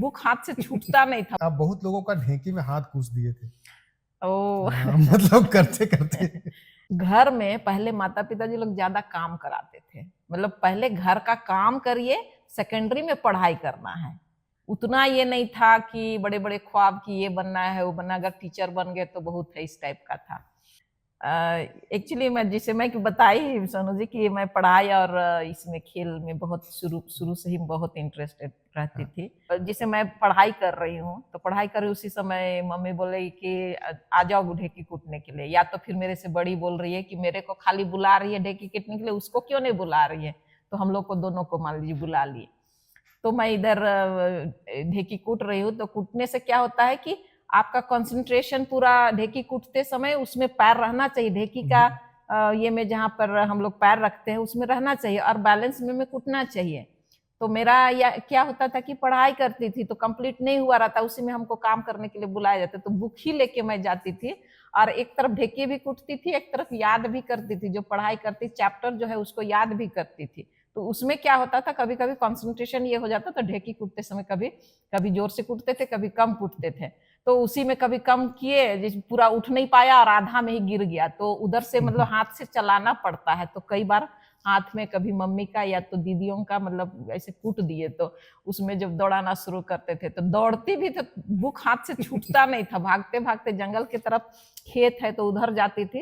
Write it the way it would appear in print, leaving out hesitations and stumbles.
Book हाथ से छूटता नहीं था। आप बहुत लोगों का ढेंकी में हाथ कूस दिए थे। ओ मतलब करते करते। घर में पहले माता पिता जी लोग ज्यादा काम कराते थे, मतलब पहले घर का काम करिए, सेकेंडरी में पढ़ाई करना है। उतना ये नहीं था कि बड़े बड़े ख्वाब की ये बनना है वो बनना, अगर टीचर बन गए तो बहुत है, इस टाइप का था। एक्चुअली मैं जिसे मैं बताई सोनू जी कि मैं पढ़ाई और इसमें खेल में बहुत शुरू शुरू से ही बहुत इंटरेस्टेड रहती थी। जिसे मैं पढ़ाई कर रही हूँ तो पढ़ाई कर रही, उसी समय मम्मी बोले कि आ जाओ ढेकी कूटने के लिए, या तो फिर मेरे से बड़ी बोल रही है कि मेरे को खाली बुला रही है ढेकी कूटने के लिए, उसको क्यों नहीं बुला रही है। तो हम लोग को दोनों को मान लीजिए बुला लिए। तो मैं इधर ढेकी कूट रही हूँ, तो कूटने से क्या होता है कि आपका कंसंट्रेशन पूरा ढेकी कूटते समय उसमें पैर रहना चाहिए, ढेकी का ये में जहाँ पर हम लोग पैर रखते हैं उसमें रहना चाहिए और बैलेंस में कूटना चाहिए। तो मेरा या क्या होता था कि पढ़ाई करती थी तो कंप्लीट नहीं हुआ रहता, उसी में हमको काम करने के लिए बुलाया जाता, तो बुक ही लेके मैं जाती थी और एक तरफ ढेकी भी कूटती थी, एक तरफ याद भी करती थी, जो पढ़ाई करती चैप्टर जो है उसको याद भी करती थी। तो उसमें क्या होता था, कभी कभी कंसंट्रेशन ये हो जाता तो ढेकी कूटते समय कभी कभी जोर से कूटते थे, कभी कम कूटते थे। तो उसी में कभी कम किए, जिस पूरा उठ नहीं पाया और आधा में ही गिर गया, तो उधर से मतलब हाथ से चलाना पड़ता है, तो कई बार हाथ में कभी मम्मी का या तो दीदियों का मतलब ऐसे कूट दिए, तो उसमें जब दौड़ाना शुरू करते थे तो दौड़ती भी तो बुक हाथ से छूटता नहीं था, भागते भागते जंगल की तरफ खेत है तो उधर जाती थी।